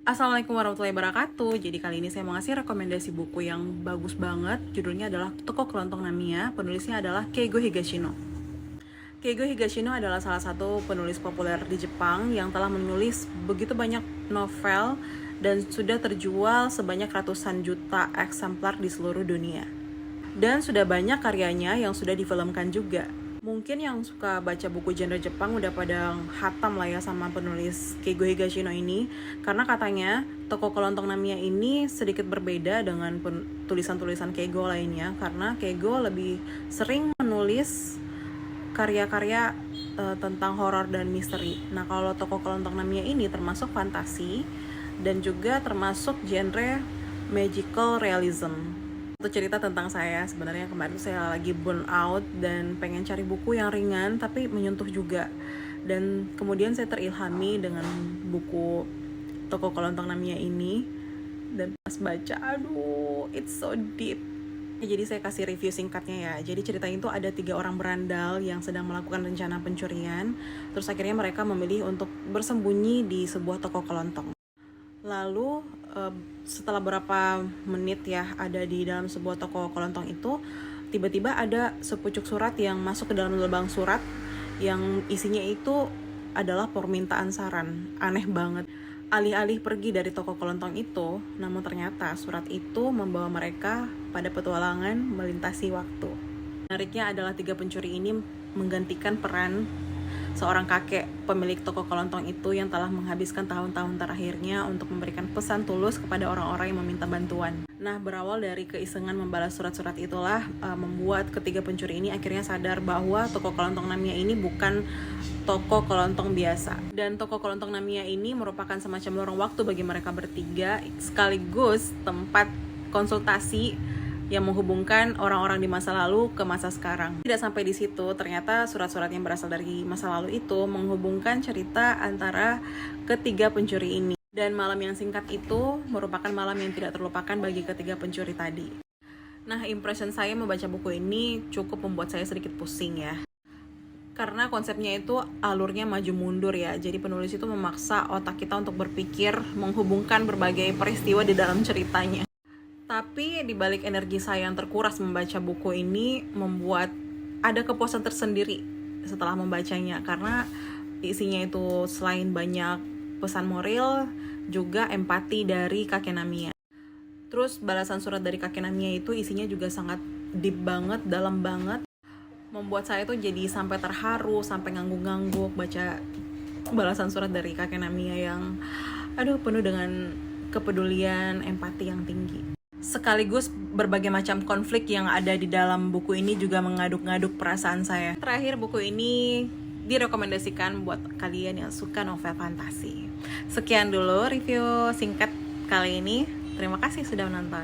Assalamualaikum warahmatullahi wabarakatuh. Jadi kali ini saya mau ngasih rekomendasi buku yang bagus banget. Judulnya adalah Toko Kelontong Namiya. Penulisnya adalah Keigo Higashino. Keigo Higashino adalah salah satu penulis populer di Jepang yang telah menulis begitu banyak novel dan sudah terjual sebanyak ratusan juta eksemplar di seluruh dunia. Dan sudah banyak karyanya yang sudah difilmkan juga. Mungkin yang suka baca buku genre Jepang udah pada hatam lah ya sama penulis Keigo Higashino ini, karena katanya Toko Kelontong Namiya ini sedikit berbeda dengan tulisan-tulisan Keigo lainnya, karena Keigo lebih sering menulis karya-karya tentang horor dan misteri. Nah, kalau Toko Kelontong Namiya ini termasuk fantasi dan juga termasuk genre magical realism. Itu cerita tentang saya. Sebenarnya kemarin saya lagi burn out dan pengen cari buku yang ringan tapi menyentuh juga. Dan kemudian saya terilhami dengan buku Toko Kelontong Namiya ini. Dan pas baca, aduh, it's so deep. Jadi saya kasih review singkatnya ya. Jadi ceritanya itu ada 3 orang berandal yang sedang melakukan rencana pencurian. Terus akhirnya mereka memilih untuk bersembunyi di sebuah toko kelontong. Lalu setelah beberapa menit ya ada di dalam sebuah toko kelontong itu, tiba-tiba ada sepucuk surat yang masuk ke dalam lubang surat yang isinya itu adalah permintaan saran. Aneh banget. Alih-alih pergi dari toko kelontong itu, namun ternyata surat itu membawa mereka pada petualangan melintasi waktu. Menariknya adalah 3 pencuri ini menggantikan peran seorang kakek pemilik toko kelontong itu yang telah menghabiskan tahun-tahun terakhirnya untuk memberikan pesan tulus kepada orang-orang yang meminta bantuan. Nah, berawal dari keisengan membalas surat-surat itulah membuat ketiga pencuri ini akhirnya sadar bahwa toko kelontong Namiya ini bukan toko kelontong biasa. Dan toko kelontong Namiya ini merupakan semacam lorong waktu bagi mereka bertiga, sekaligus tempat konsultasi yang menghubungkan orang-orang di masa lalu ke masa sekarang. Tidak sampai di situ, ternyata surat-surat yang berasal dari masa lalu itu menghubungkan cerita antara ketiga pencuri ini. Dan malam yang singkat itu merupakan malam yang tidak terlupakan bagi ketiga pencuri tadi. Nah, impression saya membaca buku ini cukup membuat saya sedikit pusing ya. Karena konsepnya itu alurnya maju mundur ya. Jadi penulis itu memaksa otak kita untuk berpikir, menghubungkan berbagai peristiwa di dalam ceritanya. Tapi di balik energi saya yang terkuras membaca buku ini membuat ada kepuasan tersendiri setelah membacanya, karena isinya itu selain banyak pesan moral juga empati dari kakek Namiya. Terus balasan surat dari kakek Namiya itu isinya juga sangat deep banget, dalam banget, membuat saya tuh jadi sampai terharu, sampai ngangguk-ngangguk baca balasan surat dari kakek Namiya yang penuh dengan kepedulian, empati yang tinggi. Sekaligus berbagai macam konflik yang ada di dalam buku ini juga mengaduk-ngaduk perasaan saya. Terakhir, buku ini direkomendasikan buat kalian yang suka novel fantasi. Sekian dulu review singkat kali ini. Terima kasih sudah menonton.